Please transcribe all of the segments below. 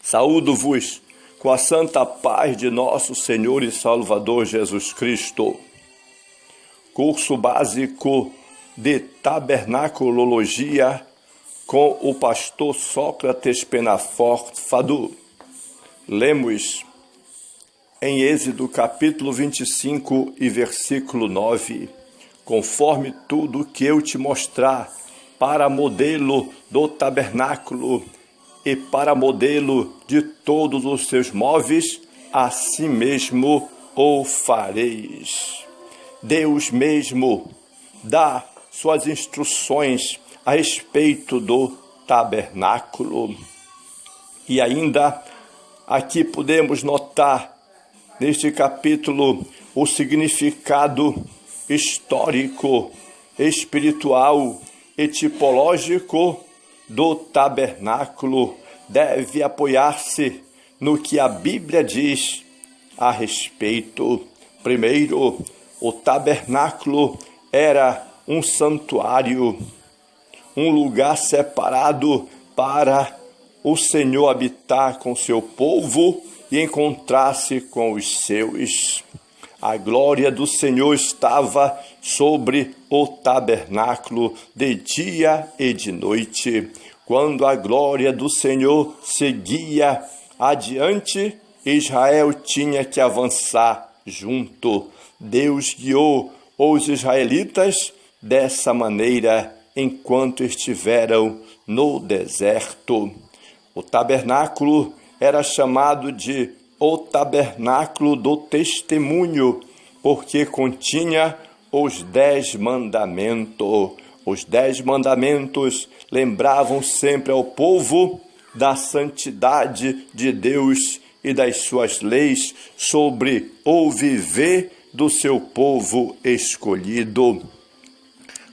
Saúdo-vos com a santa paz de nosso Senhor e Salvador Jesus Cristo. Curso básico de tabernaculologia com o pastor Sócrates Penaforte Fadu. Lemos em Êxodo capítulo 25 e versículo 9. Conforme tudo que eu te mostrar, para modelo do tabernáculo e para modelo de todos os seus móveis, assim mesmo o fareis. Deus mesmo dá suas instruções a respeito do tabernáculo. E ainda aqui podemos notar neste capítulo o significado histórico, espiritual e tipológico do tabernáculo. Deve apoiar-se no que a Bíblia diz a respeito. Primeiro, o tabernáculo era um santuário, um lugar separado para o Senhor habitar com seu povo e encontrar-se com os seus. A glória do Senhor estava sobre o tabernáculo de dia e de noite. Quando a glória do Senhor seguia adiante, Israel tinha que avançar junto. Deus guiou os israelitas dessa maneira enquanto estiveram no deserto. O tabernáculo era chamado de o tabernáculo do testemunho, porque continha os 10 mandamentos. Os 10 mandamentos lembravam sempre ao povo da santidade de Deus e das suas leis sobre o viver do seu povo escolhido.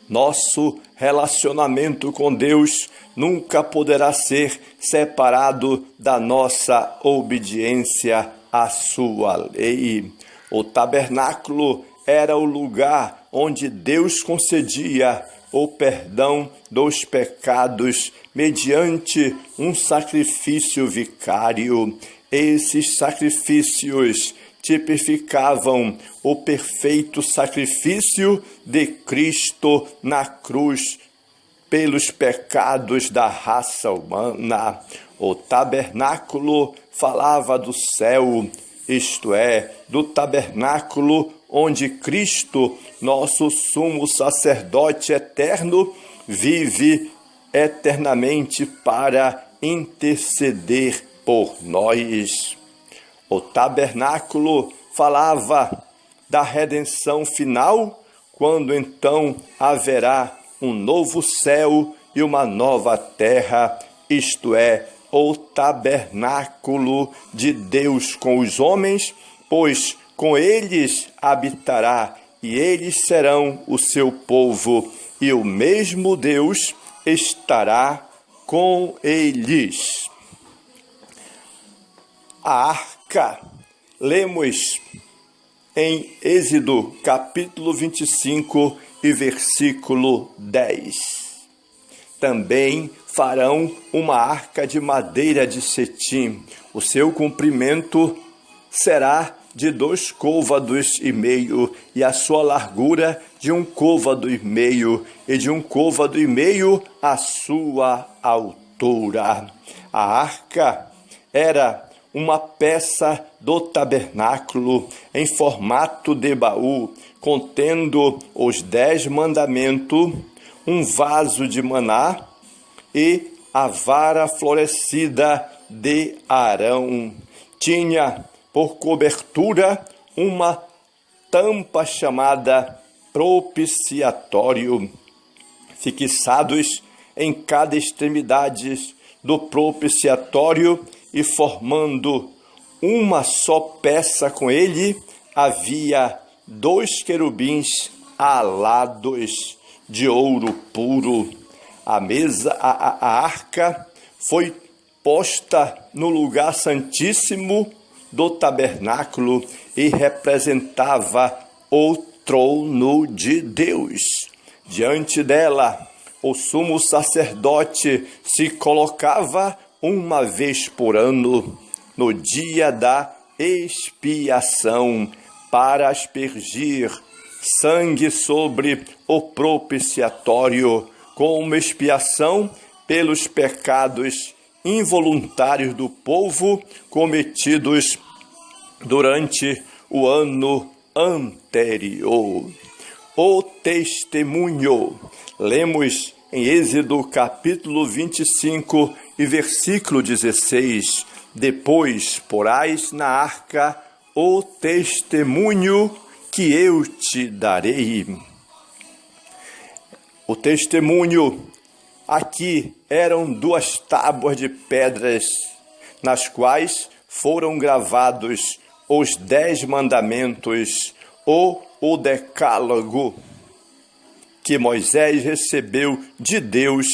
Nosso relacionamento com Deus nunca poderá ser separado da nossa obediência à sua lei. O tabernáculo era o lugar onde Deus concedia o perdão dos pecados mediante um sacrifício vicário. Esses sacrifícios tipificavam o perfeito sacrifício de Cristo na cruz pelos pecados da raça humana. O tabernáculo falava do céu, isto é, do tabernáculo onde Cristo, nosso sumo sacerdote eterno, vive eternamente para interceder por nós. O tabernáculo falava da redenção final, quando então haverá um novo céu e uma nova terra, isto é, o tabernáculo de Deus com os homens, pois com eles habitará e eles serão o seu povo, e o mesmo Deus estará com eles. A arca, lemos em Êxodo capítulo 25 e versículo 10. Também farão uma arca de madeira de cetim. O seu comprimento será de 2 côvados e meio, e a sua largura de 1 côvado e meio, e de 1 côvado e meio a sua altura. A arca era uma peça do tabernáculo em formato de baú, contendo os 10 mandamentos, um vaso de maná e a vara florescida de Arão. Tinha por cobertura uma tampa chamada propiciatório, fixados em cada extremidade do propiciatório e formando uma só peça com ele, havia 2 querubins alados de ouro puro. A arca foi posta no lugar santíssimo do tabernáculo e representava o trono de Deus. Diante dela, o sumo sacerdote se colocava uma vez por ano, no dia da expiação, para aspergir sangue sobre o propiciatório, como expiação pelos pecados involuntários do povo cometidos durante o ano anterior. O testemunho. Lemos em Êxodo capítulo 25 e versículo 16. Depois porás na arca o testemunho que eu te darei. O testemunho, aqui eram 2 tábuas de pedras, nas quais foram gravados os 10 mandamentos, ou o decálogo, que Moisés recebeu de Deus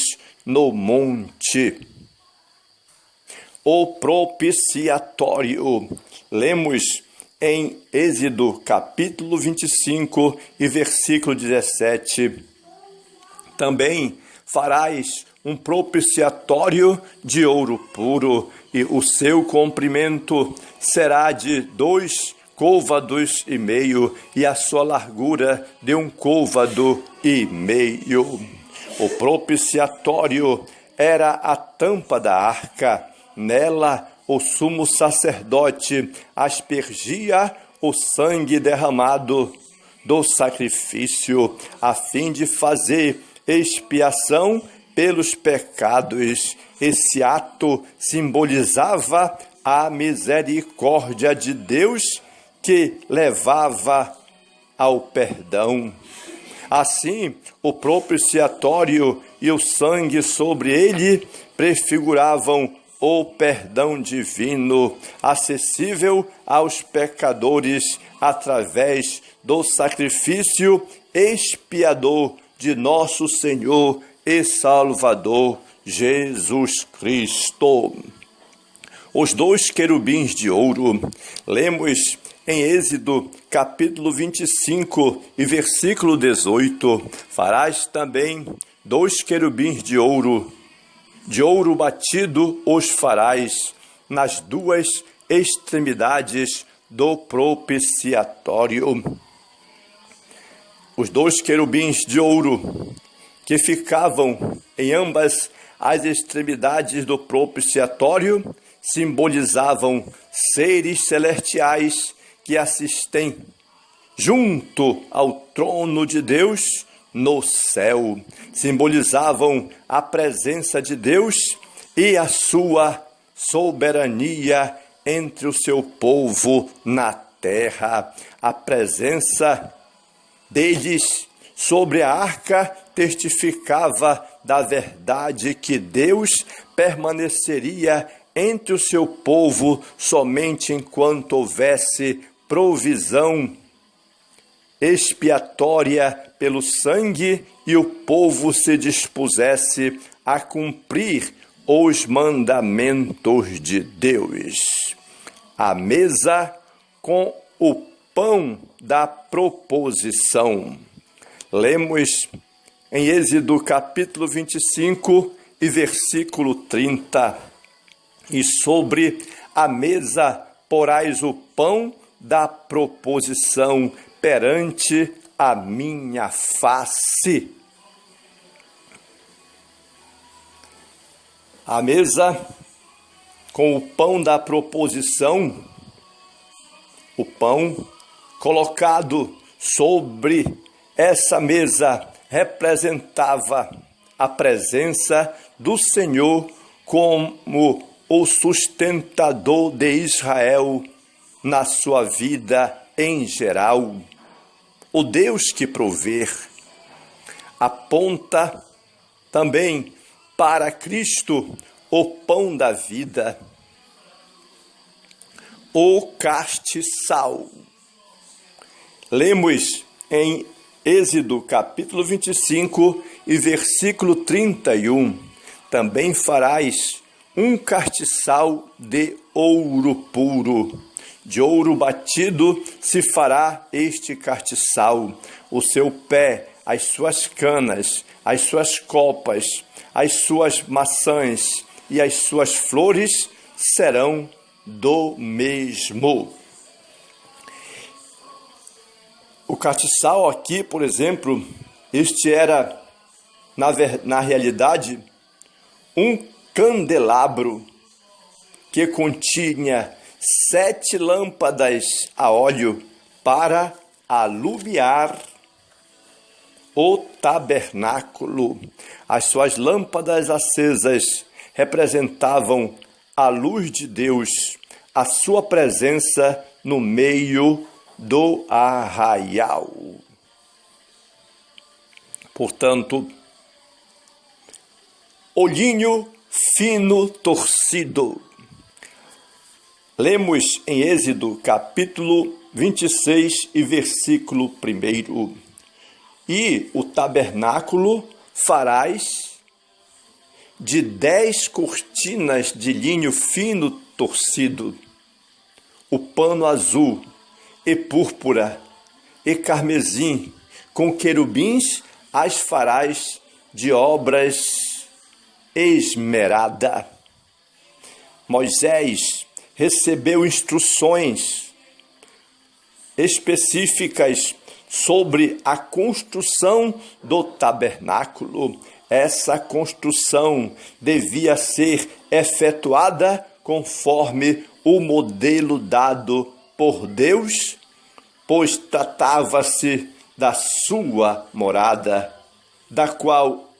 no monte. O propiciatório. Lemos em Êxodo capítulo 25 e versículo 17. Também farás um propiciatório de ouro puro, e o seu comprimento será de 2,5 côvados, e a sua largura de 1,5 côvado. O propiciatório era a tampa da arca. Nela o sumo sacerdote aspergia o sangue derramado do sacrifício, a fim de fazer expiação pelos pecados. Esse ato simbolizava a misericórdia de Deus, que levava ao perdão. Assim, o propiciatório e o sangue sobre ele prefiguravam o perdão divino, acessível aos pecadores através do sacrifício expiador de nosso Senhor e Salvador Jesus Cristo. Os 2 querubins de ouro. Lemos em Êxodo capítulo 25 e versículo 18. Farás também 2 querubins de ouro batido os farás nas 2 extremidades do propiciatório. Os 2 querubins de ouro que ficavam em ambas as extremidades do propiciatório simbolizavam seres celestiais que assistem junto ao trono de Deus no céu. Simbolizavam a presença de Deus e a sua soberania entre o seu povo na terra. A presença deles sobre a arca testificava da verdade que Deus permaneceria entre o seu povo somente enquanto houvesse provisão expiatória pelo sangue e o povo se dispusesse a cumprir os mandamentos de Deus. A mesa com o pão da proposição. Lemos em Êxodo capítulo 25 e versículo 30. E sobre a mesa porás o pão da proposição perante a minha face. A mesa com o pão da proposição, o pão colocado sobre essa mesa representava a presença do Senhor como o sustentador de Israel na sua vida em geral. O Deus que provê. Aponta também para Cristo, o pão da vida. O castiçal. Lemos em Êxodo capítulo 25 e versículo 31. Também farás um castiçal de ouro puro. De ouro batido se fará este castiçal. O seu pé, as suas canas, as suas copas, as suas maçãs e as suas flores serão do mesmo. O castiçal aqui, por exemplo, este era, na realidade, um candelabro que continha 7 lâmpadas a óleo para alumiar o tabernáculo. As suas lâmpadas acesas representavam a luz de Deus, a sua presença no meio do arraial. Portanto, olhinho fino torcido. Lemos em Êxodo capítulo 26 e versículo 1. E o tabernáculo farás de 10 cortinas de linho fino torcido, o pano azul e púrpura e carmesim, com querubins as farás de obras esmerada. Moisés recebeu instruções específicas sobre a construção do tabernáculo. Essa construção devia ser efetuada conforme o modelo dado por Deus, pois tratava-se da sua morada, da qual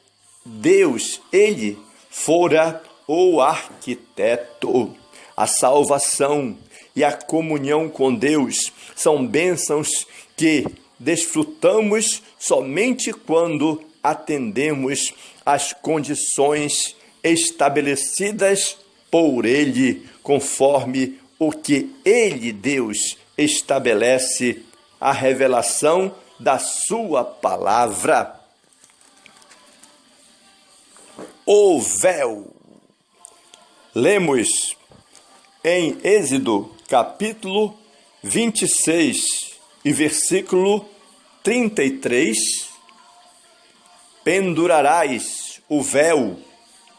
Deus, ele, fora o arquiteto. A salvação e a comunhão com Deus são bênçãos que desfrutamos somente quando atendemos às condições estabelecidas por Ele, conforme o que Ele, Deus, estabelece a revelação da sua palavra. O véu. Lemos em Êxodo capítulo 26 e versículo 33, pendurarás o véu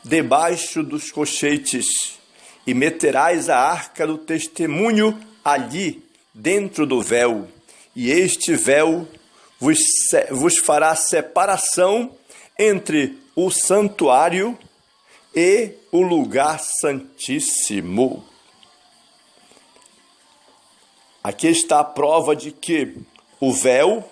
debaixo dos colchetes e meterás a arca do testemunho ali dentro do véu, e este véu vos fará separação entre o santuário e o lugar santíssimo. Aqui está a prova de que o véu,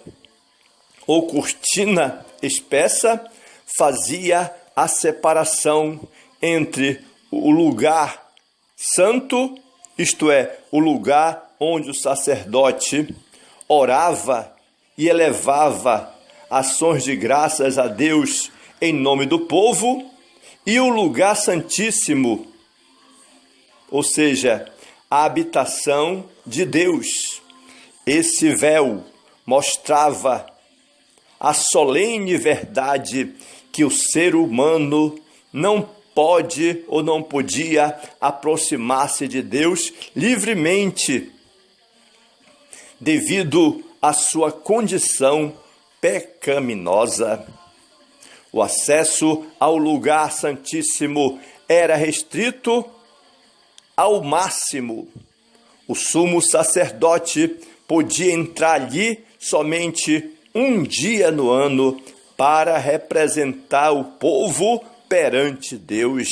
ou cortina espessa, fazia a separação entre o lugar santo, isto é, o lugar onde o sacerdote orava e elevava ações de graças a Deus em nome do povo, e o lugar santíssimo, ou seja, a habitação de Deus. Esse véu mostrava a solene verdade que o ser humano não pode ou não podia aproximar-se de Deus livremente, devido à sua condição pecaminosa. O acesso ao lugar santíssimo era restrito ao máximo. O sumo sacerdote podia entrar ali somente um dia no ano para representar o povo perante Deus.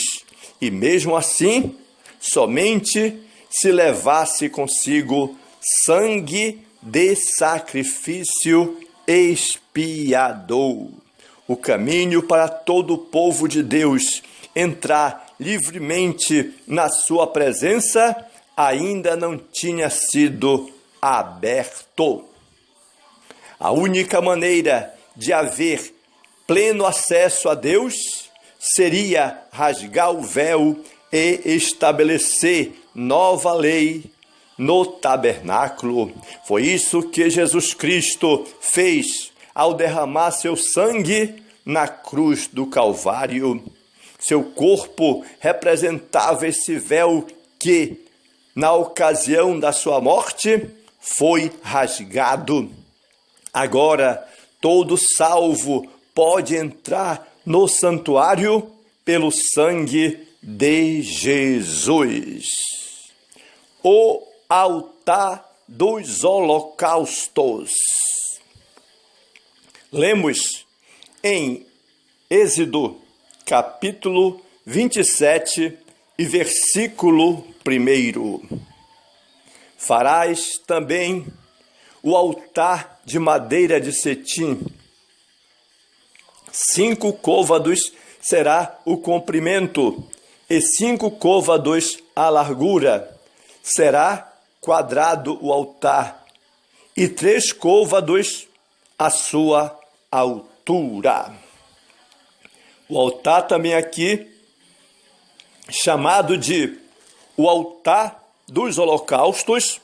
E mesmo assim, somente se levasse consigo sangue de sacrifício expiador. O caminho para todo o povo de Deus entrar livremente na sua presença ainda não tinha sido aberto. A única maneira de haver pleno acesso a Deus seria rasgar o véu e estabelecer nova lei no tabernáculo. Foi isso que Jesus Cristo fez ao derramar seu sangue na cruz do Calvário. Seu corpo representava esse véu que, na ocasião da sua morte, foi rasgado. Agora, todo salvo pode entrar no santuário pelo sangue de Jesus. O altar dos holocaustos. Lemos em Êxodo, capítulo 27 e versículo 1. Farás também o altar de madeira de cetim. 5 côvados será o comprimento, e 5 côvados a largura. Será quadrado o altar, e 3 côvados a sua altura. O altar também aqui, chamado de o altar dos holocaustos,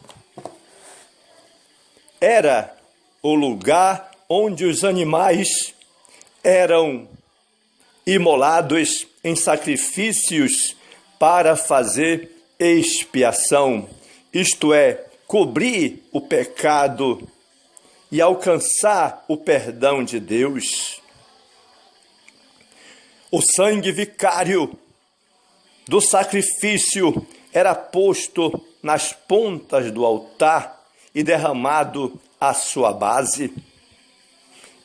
era o lugar onde os animais eram imolados em sacrifícios para fazer expiação, isto é, cobrir o pecado e alcançar o perdão de Deus. O sangue vicário do sacrifício era posto nas pontas do altar e derramado à sua base.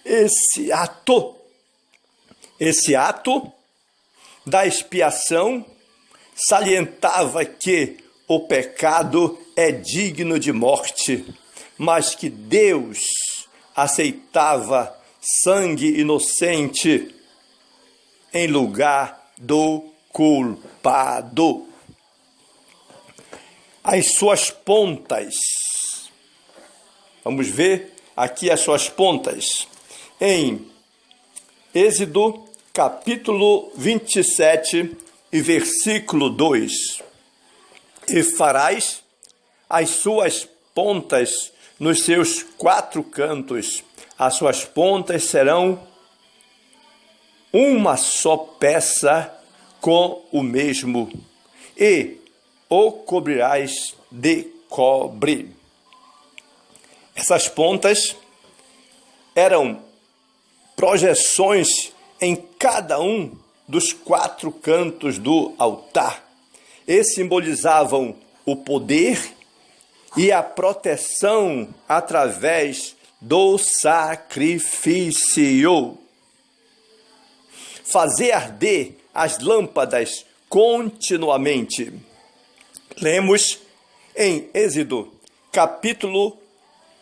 Esse ato da expiação salientava que o pecado é digno de morte, mas que Deus aceitava sangue inocente em lugar do culpado. As suas pontas, vamos ver aqui as suas pontas, em Êxodo, capítulo 27 e versículo 2. E farás as suas pontas nos seus 4 cantos. As suas pontas serão uma só peça com o mesmo, e o cobrirás de cobre. Essas pontas eram projeções em cada um dos 4 cantos do altar e simbolizavam o poder e a proteção através do sacrifício. Fazer arder as lâmpadas continuamente. Lemos em Êxodo, capítulo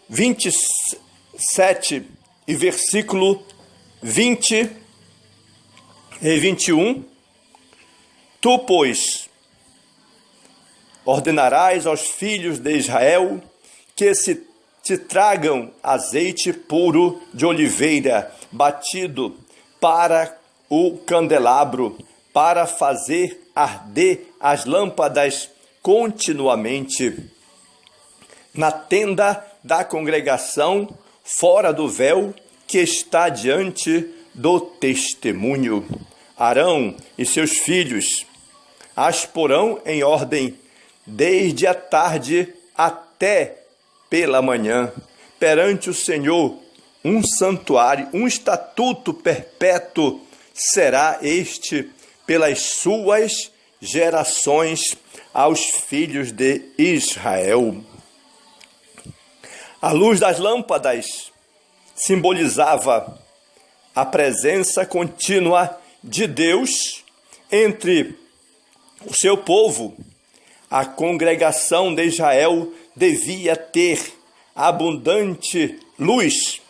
27 e versículo 20 e 21. Tu, pois, ordenarás aos filhos de Israel que te tragam azeite puro de oliveira batido para o candelabro, para fazer arder as lâmpadas continuamente. Na tenda da congregação, fora do véu que está diante do testemunho, Arão e seus filhos as porão em ordem desde a tarde até pela manhã, perante o Senhor, um santuário, um estatuto perpétuo será este pelas suas gerações aos filhos de Israel. A luz das lâmpadas simbolizava a presença contínua de Deus entre o seu povo. A congregação de Israel devia ter abundante luz,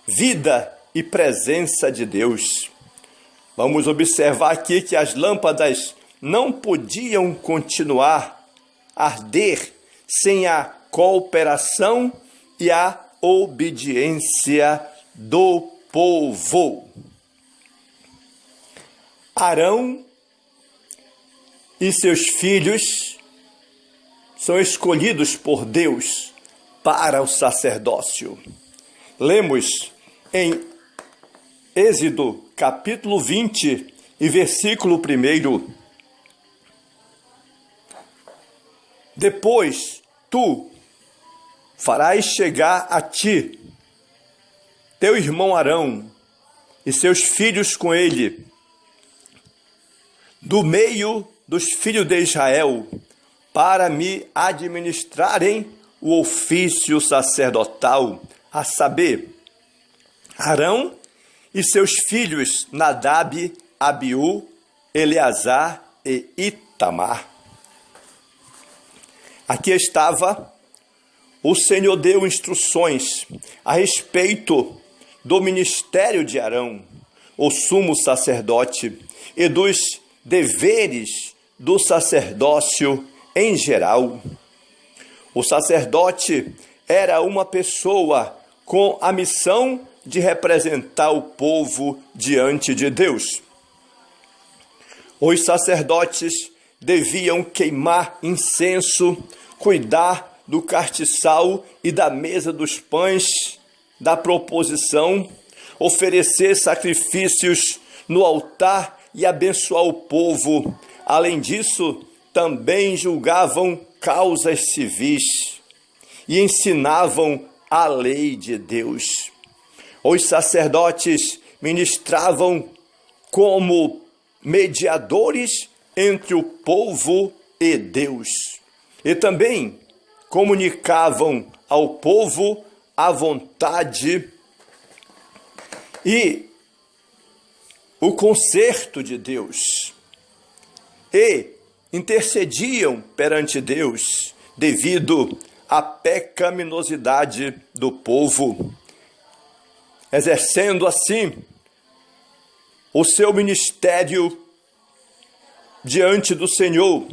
vida e presença de Deus. Vamos observar aqui que as lâmpadas não podiam continuar a arder sem a cooperação e a obediência do povo. Arão e seus filhos são escolhidos por Deus para o sacerdócio. Lemos em Êxodo, capítulo 20 e versículo 1. Depois tu farás chegar a ti teu irmão Arão e seus filhos com ele, do meio dos filhos de Israel, para me administrarem o ofício sacerdotal, a saber, Arão e seus filhos Nadab, Abiú, Eleazar e Itamar. Aqui estava, o Senhor deu instruções a respeito do ministério de Arão, o sumo sacerdote, e dos deveres do sacerdócio em geral. O sacerdote era uma pessoa com a missão de representar o povo diante de Deus. Os sacerdotes deviam queimar incenso, cuidar do castiçal e da mesa dos pães, da proposição, oferecer sacrifícios no altar e abençoar o povo. Além disso, também julgavam causas civis e ensinavam a lei de Deus. Os sacerdotes ministravam como mediadores entre o povo e Deus, e também comunicavam ao povo a vontade e o conserto de Deus, e intercediam perante Deus devido à pecaminosidade do povo, exercendo assim o seu ministério diante do Senhor.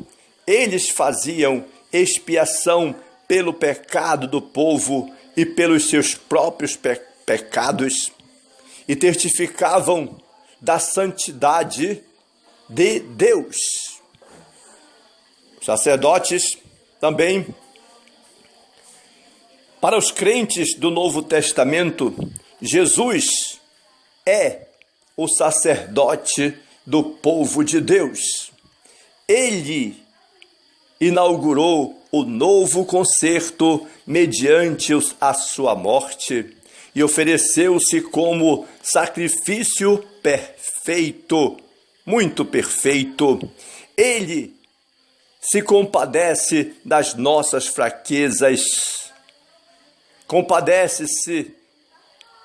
Eles faziam expiação pelo pecado do povo e pelos seus próprios pecados, e testificavam da santidade de Deus. Os sacerdotes também, para os crentes do Novo Testamento, Jesus é o sacerdote do povo de Deus. Ele inaugurou o novo concerto mediante a sua morte e ofereceu-se como sacrifício perfeito, muito perfeito. Ele se compadece das nossas fraquezas, compadece-se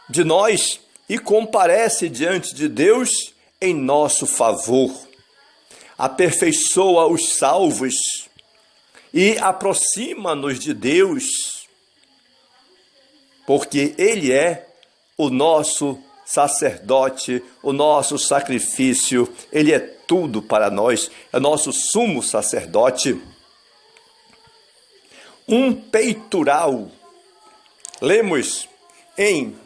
de nós e comparece diante de Deus em nosso favor. Aperfeiçoa os salvos e aproxima-nos de Deus, porque Ele é o nosso sacerdote, o nosso sacrifício. Ele é tudo para nós, é nosso sumo sacerdote. Um peitoral. Lemos em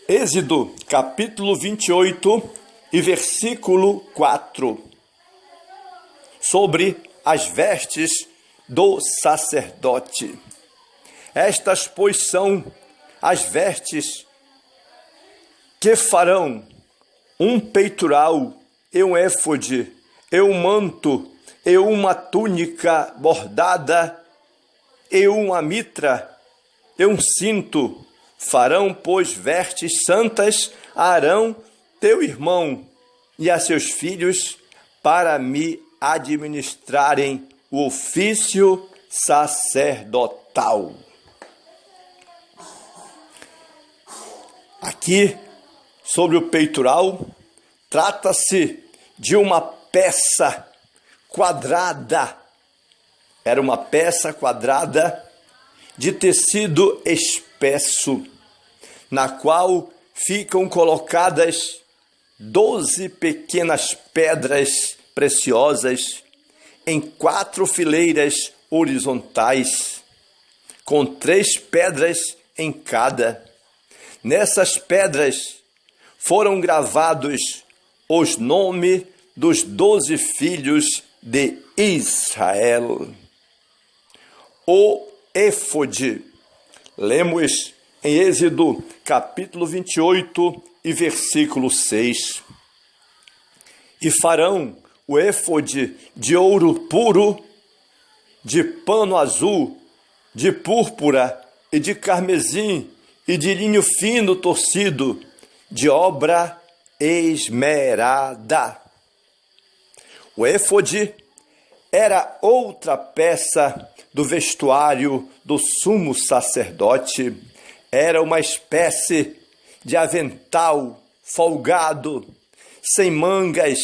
Êxodo, capítulo 28 e versículo 4, sobre as vestes do sacerdote. Estas, pois, são as vestes que farão um peitoral e um éfode, e um manto, e uma túnica bordada, e uma mitra, e um cinto. Farão, pois, vestes santas a Arão, teu irmão, e a seus filhos, para me administrarem o ofício sacerdotal. Aqui, sobre o peitoral, trata-se de uma peça quadrada. Era uma peça quadrada de tecido espesso, na qual ficam colocadas 12 pequenas pedras preciosas em 4 fileiras horizontais, com 3 pedras em cada. Nessas pedras foram gravados os nomes dos 12 filhos de Israel. O éfode, lemos em Êxodo, capítulo 28 e versículo 6. E farão o éfode de ouro puro, de pano azul, de púrpura e de carmesim, e de linho fino torcido, de obra esmerada. O éfode era outra peça do vestuário do sumo sacerdote. Era uma espécie de avental folgado, sem mangas,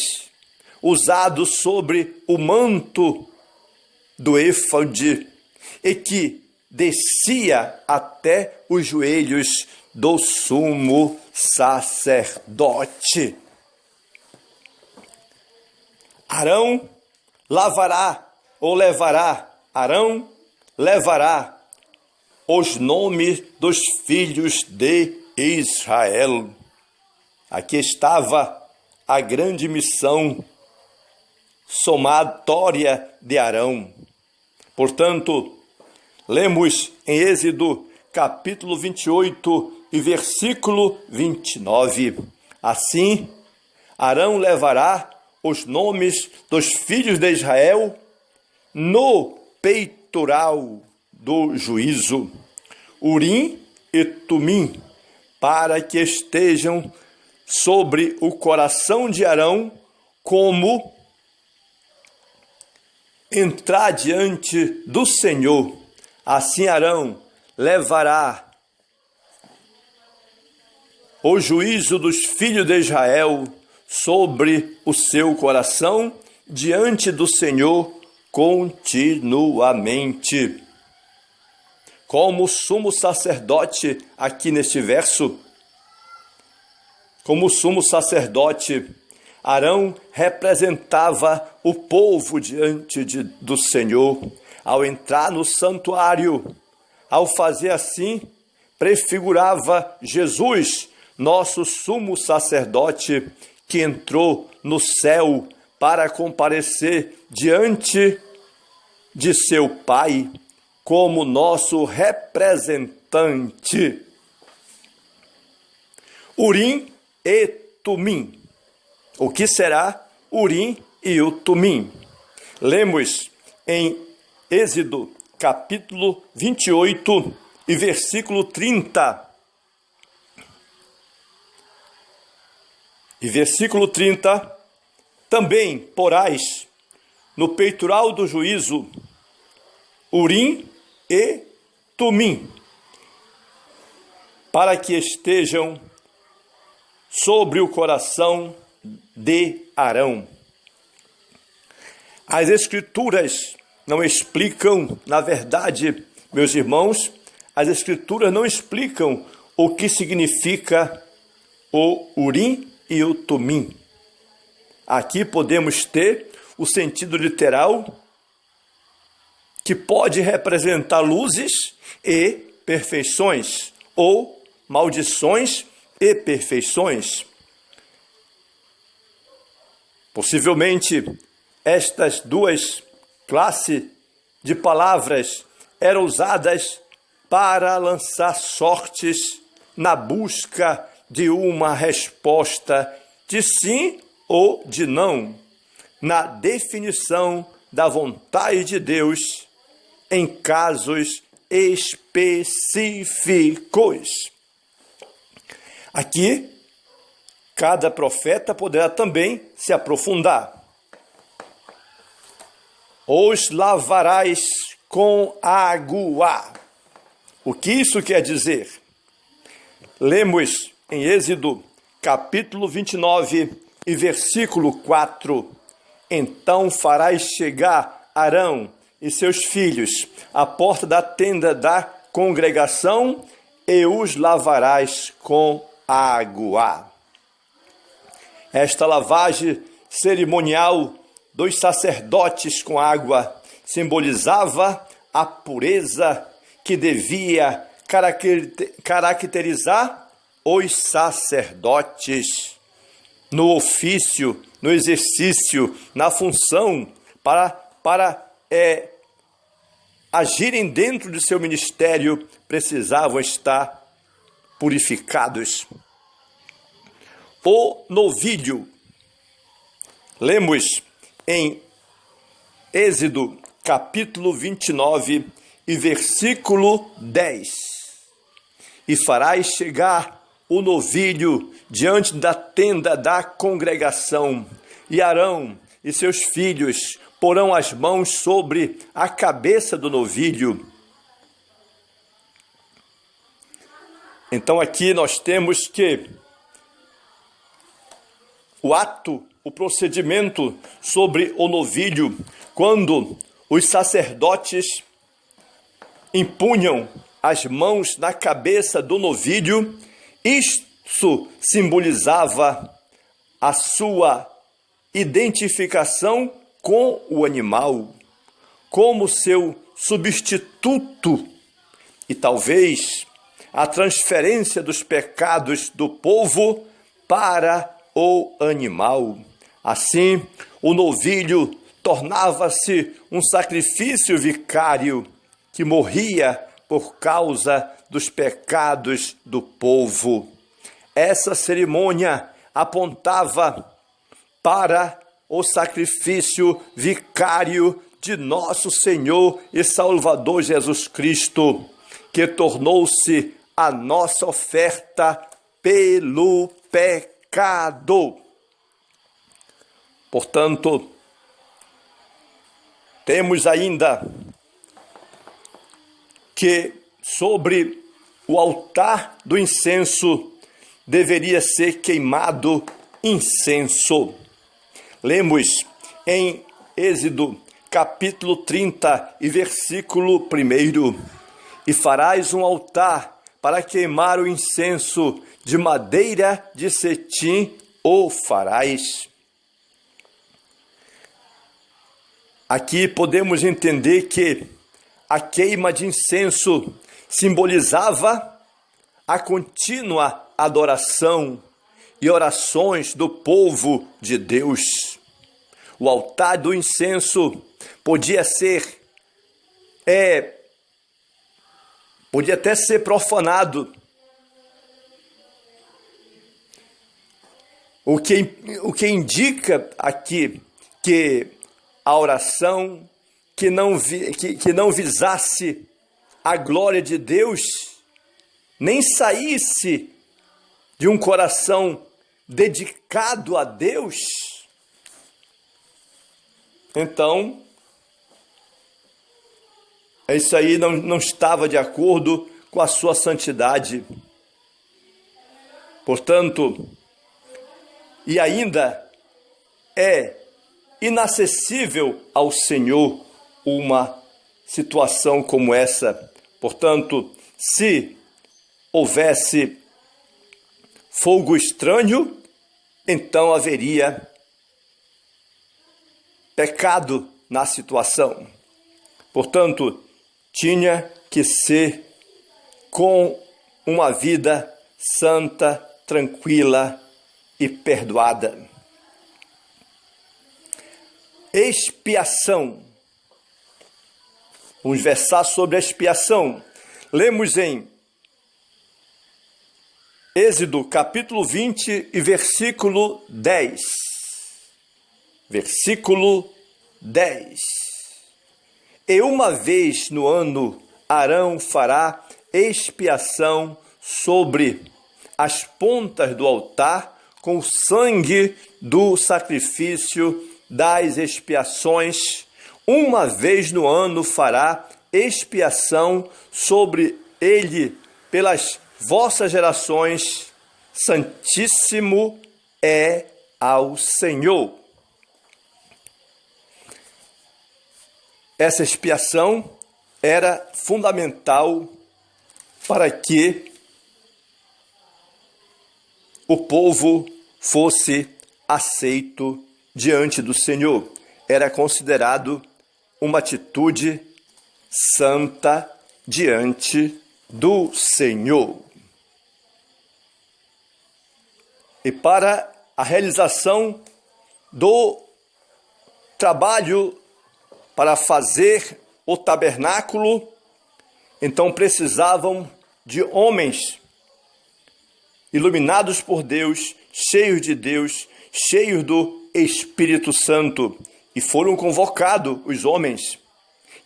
usado sobre o manto do éfode e que descia até os joelhos do sumo sacerdote. Arão levará os nomes dos filhos de Israel. Aqui estava a grande missão somatória de Arão. Portanto, lemos em Êxodo capítulo 28 e versículo 29. Assim, Arão levará os nomes dos filhos de Israel no peitoral do juízo, Urim e Tumim, para que estejam sobre o coração de Arão, como entrar diante do Senhor. Assim Arão levará o juízo dos filhos de Israel sobre o seu coração diante do Senhor continuamente. Como sumo sacerdote, aqui neste verso, como sumo sacerdote, Arão representava o povo diante do Senhor. Ao entrar no santuário, ao fazer assim, prefigurava Jesus, nosso sumo sacerdote, que entrou no céu para comparecer diante de seu Pai como nosso representante. Urim e Tumim. O que será Urim e o Tumim? Lemos em Êxodo capítulo 28 e versículo 30. E versículo 30, também porás no peitoral do juízo Urim e Tumim, para que estejam sobre o coração de Arão. As Escrituras não explicam, na verdade, meus irmãos, as Escrituras não explicam o que significa o Urim e o Tumim. Aqui podemos ter o sentido literal, que pode representar luzes e perfeições, ou maldições e perfeições. Possivelmente, estas duas classes de palavras eram usadas para lançar sortes na busca de uma resposta de sim ou de não, na definição da vontade de Deus em casos específicos. Aqui, cada profeta poderá também se aprofundar. Os lavarás com água. O que isso quer dizer? Lemos em Êxodo, capítulo 29 e versículo 4. Então farás chegar Arão e seus filhos à porta da tenda da congregação e os lavarás com água. Esta lavagem cerimonial dos sacerdotes com água simbolizava a pureza que devia caracterizar os sacerdotes no ofício, no exercício, na função, para agirem dentro de seu ministério, precisavam estar purificados. O novilho. Lemos em Êxodo, capítulo 29 e versículo 10. E farás chegar o novilho diante da tenda da congregação, e Arão e seus filhos porão as mãos sobre a cabeça do novilho. Então aqui nós temos que o procedimento sobre o novilho, quando os sacerdotes impunham as mãos na cabeça do novilho, isso simbolizava a sua identificação com o animal, como seu substituto, e talvez a transferência dos pecados do povo para o animal. Assim, o novilho tornava-se um sacrifício vicário que morria por causa dos pecados do povo. Essa cerimônia apontava para o sacrifício vicário de nosso Senhor e Salvador Jesus Cristo, que tornou-se a nossa oferta pelo pecado. Portanto, temos ainda que sobre o altar do incenso deveria ser queimado incenso. Lemos em Êxodo capítulo 30 e versículo 1: E farás um altar para queimar o incenso, de madeira de cetim o farás. Aqui podemos entender que a queima de incenso simbolizava a contínua adoração e orações do povo de Deus. O altar do incenso podia até ser profanado, o que indica aqui que a oração que não visasse a glória de Deus, nem saísse de um coração dedicado a Deus, então isso aí não estava de acordo com a sua santidade. Portanto, e ainda é inacessível ao Senhor uma situação como essa. Portanto, se houvesse fogo estranho, então haveria pecado na situação. Portanto, tinha que ser com uma vida santa, tranquila e perdoada. Expiação. Vamos versar sobre a expiação. Lemos em Êxodo capítulo 20 e versículo 10. Versículo 10. E uma vez no ano Arão fará expiação sobre as pontas do altar com o sangue do sacrifício das expiações. Uma vez no ano fará expiação sobre ele pelas vossas gerações. Santíssimo é ao Senhor. Essa expiação era fundamental para que o povo fosse aceito diante do Senhor. Era considerado uma atitude santa diante do Senhor. E para a realização do trabalho para fazer o tabernáculo, então precisavam de homens iluminados por Deus, cheios de Deus, cheios do Espírito Santo. E foram convocados os homens.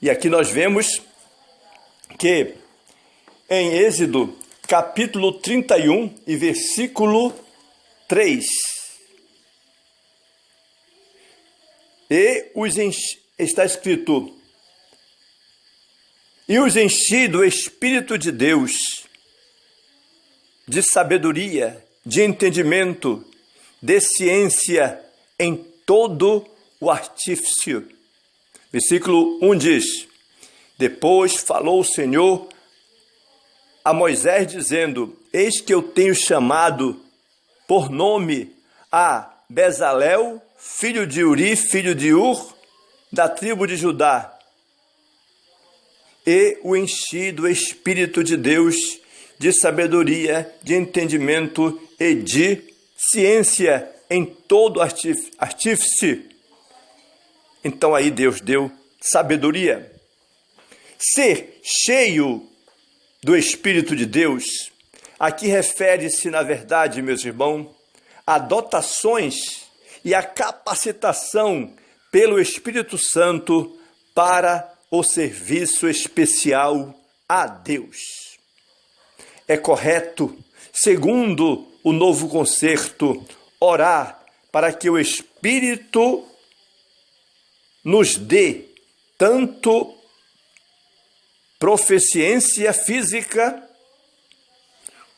E aqui nós vemos que em Êxodo capítulo 31 e versículo 3. Está escrito: e os enchi do Espírito de Deus, de sabedoria, de entendimento, de ciência, em todo o artifício. Versículo 1 diz: depois falou o Senhor a Moisés, dizendo: eis que eu tenho chamado por nome a Bezalel, filho de Uri, filho de Ur, da tribo de Judá, e o enchi do Espírito de Deus, de sabedoria, de entendimento e de ciência, em todo artífice. Então aí Deus deu sabedoria. Ser cheio do Espírito de Deus, aqui refere-se, na verdade, meus irmãos, a dotações e a capacitação pelo Espírito Santo para o serviço especial a Deus. É correto, segundo o novo concerto, orar para que o Espírito nos dê tanto proficiência física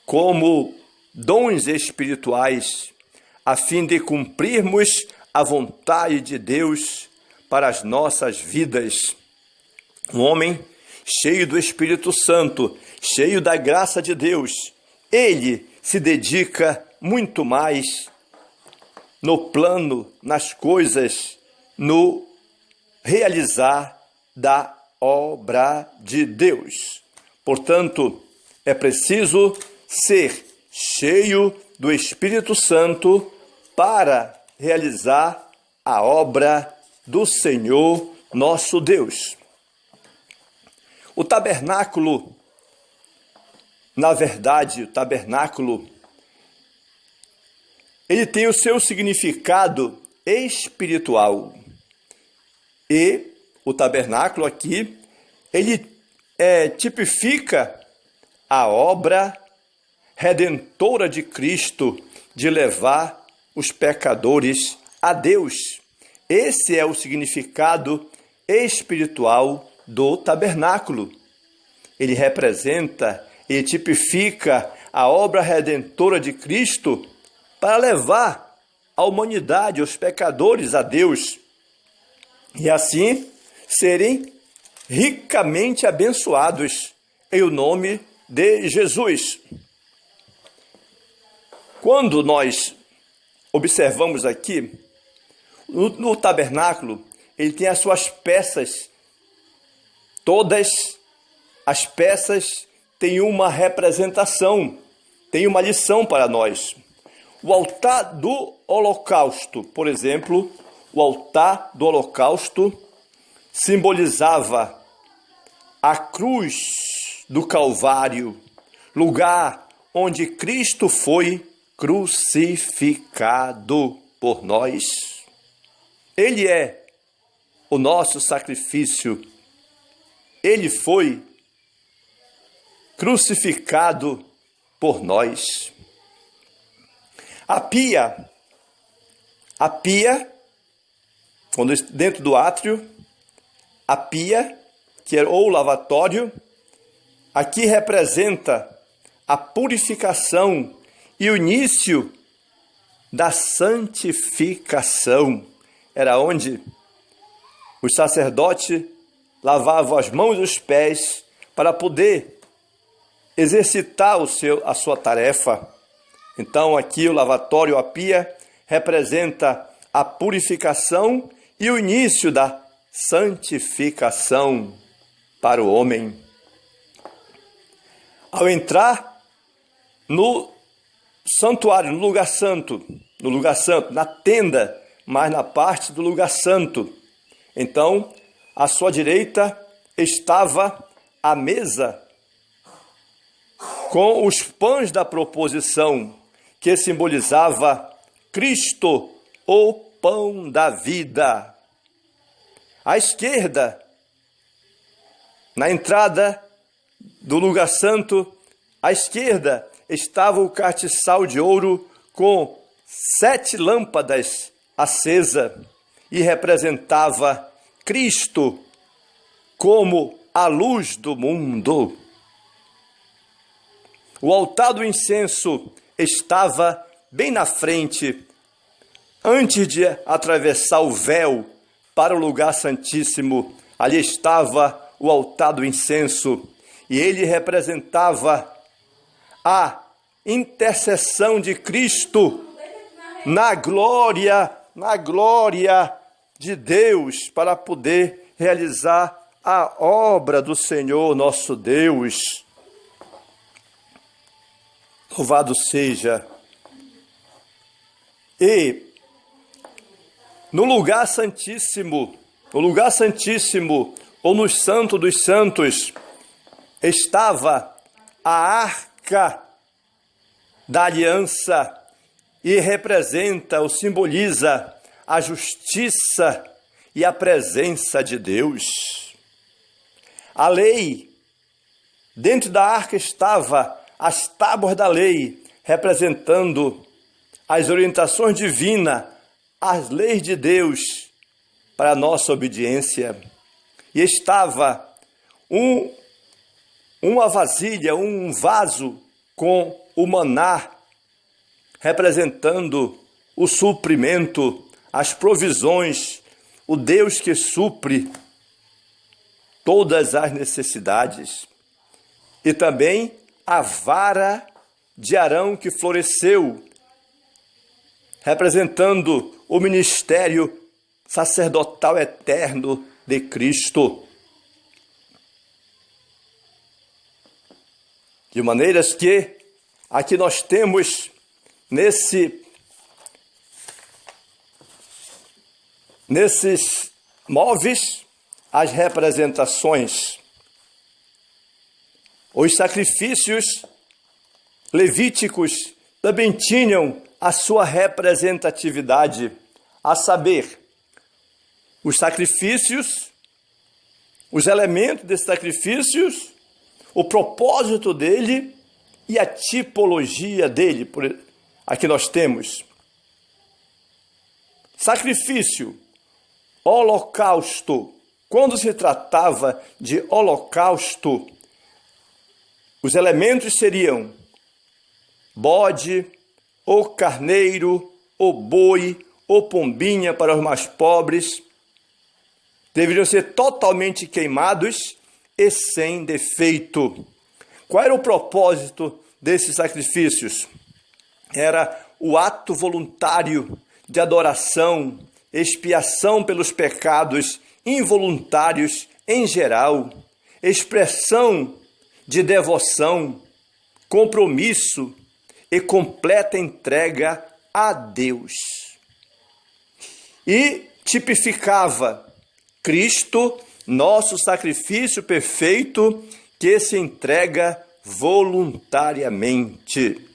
como dons espirituais, a fim de cumprirmos a vontade de Deus para as nossas vidas. Um homem cheio do Espírito Santo, cheio da graça de Deus, ele se dedica muito mais no plano, nas coisas, no realizar da obra de Deus. Portanto, é preciso ser cheio do Espírito Santo para realizar a obra do Senhor nosso Deus. O tabernáculo, na verdade, ele tem o seu significado espiritual. E o tabernáculo aqui, ele tipifica a obra redentora de Cristo de levar os pecadores a Deus. Esse é o significado espiritual do tabernáculo. Ele representa, ele tipifica a obra redentora de Cristo para levar a humanidade, os pecadores, a Deus, e assim serem ricamente abençoados em o nome de Jesus. Quando nós observamos aqui, no tabernáculo, ele tem as suas peças. Todas as peças têm uma representação, têm uma lição para nós. O altar do holocausto, por exemplo, o altar do holocausto simbolizava a cruz do Calvário, lugar onde Cristo foi crucificado por nós. Ele é o nosso sacrifício. Ele foi crucificado por nós. A pia, quando dentro do átrio, a pia, que é ou lavatório, aqui representa a purificação e o início da santificação. Era onde os sacerdotes lavavam as mãos e os pés para poder exercitar a sua tarefa. Então aqui o lavatório, a pia, representa a purificação e o início da santificação para o homem. Ao entrar no santuário, no lugar santo, na tenda, mas na parte do lugar santo, então à sua direita estava a mesa com os pães da proposição, que simbolizava Cristo, o pão da vida. À esquerda, na entrada do lugar santo, À esquerda estava o castiçal de ouro com 7 lâmpadas acesas e representava Cristo como a luz do mundo. O altar do incenso estava bem na frente, antes de atravessar o véu para o lugar santíssimo. Ali estava o altar do incenso e ele representava a intercessão de Cristo na glória de Deus para poder realizar a obra do Senhor nosso Deus. Louvado seja. E no lugar santíssimo, ou no Santo dos Santos, estava a arca da aliança e representa ou simboliza a justiça e a presença de Deus. A lei, dentro da arca estava as tábuas da lei, representando as orientações divinas, as leis de Deus para a nossa obediência. E estava uma vasilha, um vaso com o maná, representando o suprimento, as provisões, o Deus que supre todas as necessidades. E também a vara de Arão que floresceu, representando o ministério sacerdotal eterno de Cristo. De maneiras que aqui nós temos nesses móveis as representações. Os sacrifícios levíticos também tinham a sua representatividade, a saber, os sacrifícios, os elementos desses sacrifícios, o propósito dele e a tipologia dele. Aqui nós temos sacrifício, holocausto. Quando se tratava de holocausto, os elementos seriam bode, ou carneiro, ou boi, ou pombinha para os mais pobres. Deveriam ser totalmente queimados e sem defeito. Qual era o propósito desses sacrifícios? Era o ato voluntário de adoração, expiação pelos pecados involuntários em geral, expressão de devoção, compromisso e completa entrega a Deus. E tipificava Cristo, nosso sacrifício perfeito, que se entrega voluntariamente.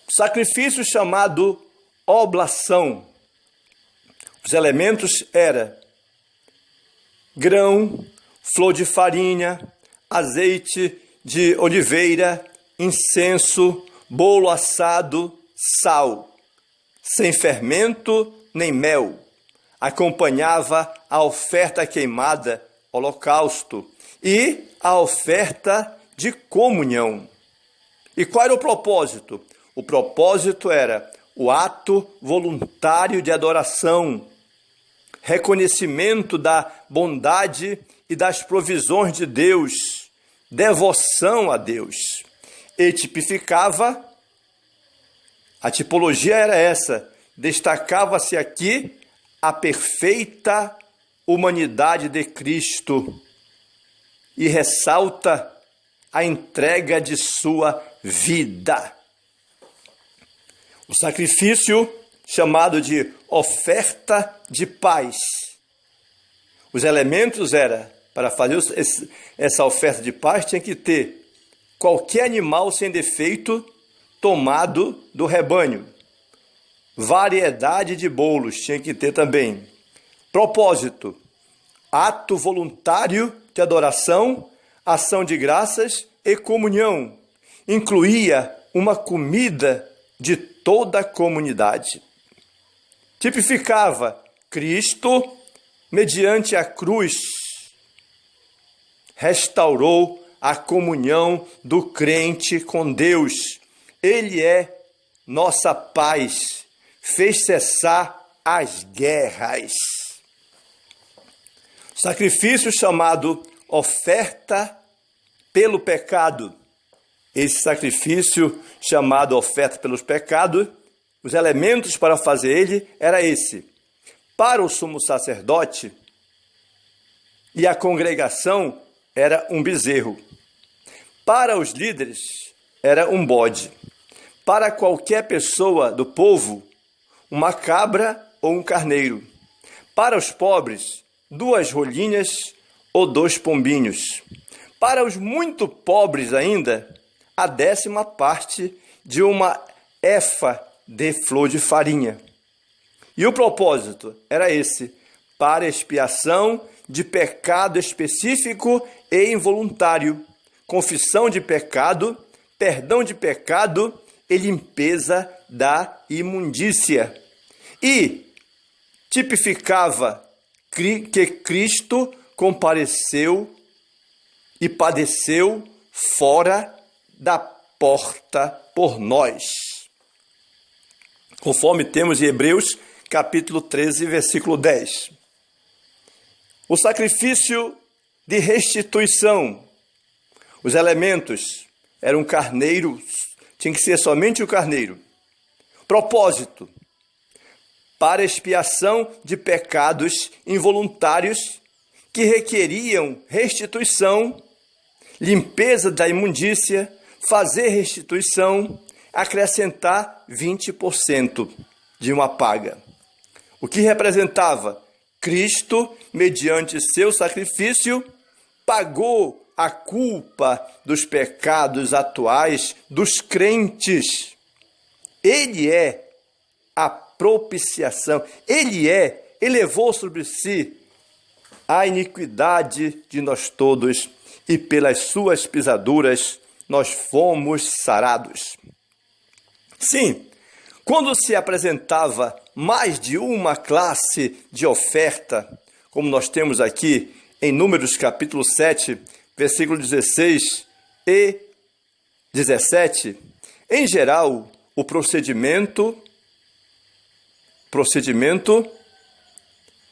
O sacrifício chamado oblação. Os elementos eram grão, flor de farinha, azeite de oliveira, incenso, bolo assado, sal, sem fermento nem mel. Acompanhava a oferta queimada, holocausto, e a oferta de comunhão. E qual era o propósito? O propósito era o ato voluntário de adoração, reconhecimento da bondade e das provisões de Deus, devoção a Deus. E tipificava, a tipologia era essa, destacava-se aqui a perfeita humanidade de Cristo e ressalta a entrega de sua vida. O sacrifício chamado de oferta de paz. Os elementos era, para fazer essa oferta de paz, tinha que ter qualquer animal sem defeito tomado do rebanho. Variedade de bolos tinha que ter também. Propósito, ato voluntário de adoração, ação de graças e comunhão, incluía uma comida de toda a comunidade. Tipificava Cristo mediante a cruz. Restaurou a comunhão do crente com Deus. Ele é nossa paz. Fez cessar as guerras. Sacrifício chamado oferta pelo pecado. Esse sacrifício chamado oferta pelos pecados, os elementos para fazer ele era esse. Para o sumo sacerdote e a congregação era um bezerro. Para os líderes era um bode. Para qualquer pessoa do povo, uma cabra ou um carneiro. Para os pobres, 2 rolinhas ou 2 pombinhos. Para os muito pobres ainda, a 10ª parte de uma efa de flor de farinha. E o propósito era esse, para expiação de pecado específico e involuntário, confissão de pecado, perdão de pecado e limpeza da imundícia. E tipificava que Cristo compareceu e padeceu fora da porta por nós. Conforme temos em Hebreus, capítulo 13, versículo 10. O sacrifício de restituição. Os elementos eram carneiros, tinha que ser somente o carneiro. Propósito: para expiação de pecados involuntários que requeriam restituição, limpeza da imundícia, fazer restituição, acrescentar 20% de uma paga. O que representava? Cristo, mediante seu sacrifício, pagou a culpa dos pecados atuais dos crentes. Ele é a propiciação. Ele elevou sobre si a iniquidade de nós todos e pelas suas pisaduras nós fomos sarados. Sim, quando se apresentava mais de uma classe de oferta, como nós temos aqui em Números capítulo 7, versículo 16 e 17, em geral, o procedimento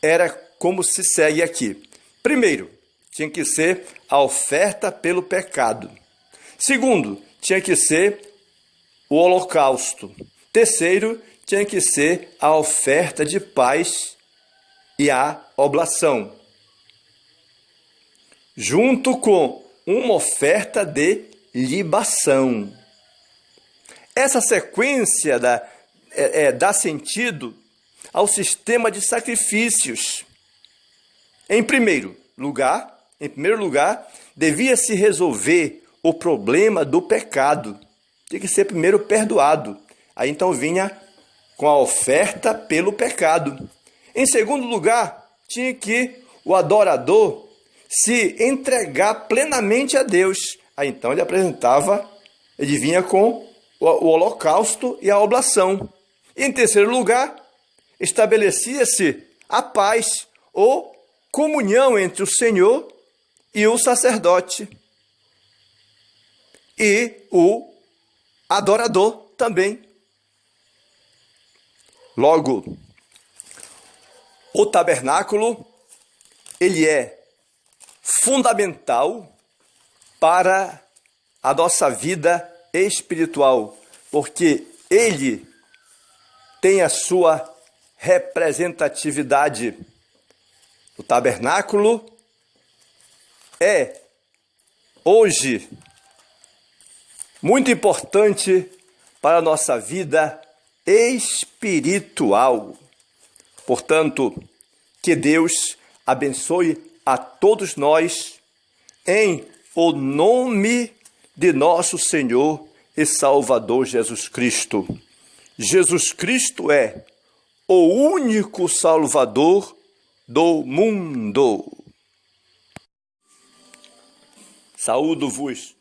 era como se segue aqui. Primeiro, tinha que ser a oferta pelo pecado. Segundo, tinha que ser o holocausto. Terceiro, tinha que ser a oferta de paz e a oblação, junto com uma oferta de libação. Essa sequência dá sentido ao sistema de sacrifícios. Em primeiro lugar, devia-se resolver o problema do pecado. Tinha que ser primeiro perdoado. Aí então vinha com a oferta pelo pecado. Em segundo lugar, tinha que o adorador se entregar plenamente a Deus. Aí então ele vinha com o holocausto e a oblação. E em terceiro lugar, estabelecia-se a paz ou comunhão entre o Senhor e o sacerdote. E o adorador também. Logo, o tabernáculo, ele é fundamental para a nossa vida espiritual, porque ele tem a sua representatividade. O tabernáculo é, hoje, muito importante para a nossa vida espiritual. Portanto, que Deus abençoe a todos nós em o nome de nosso Senhor e Salvador Jesus Cristo. Jesus Cristo é o único Salvador do mundo. Saúdo-vos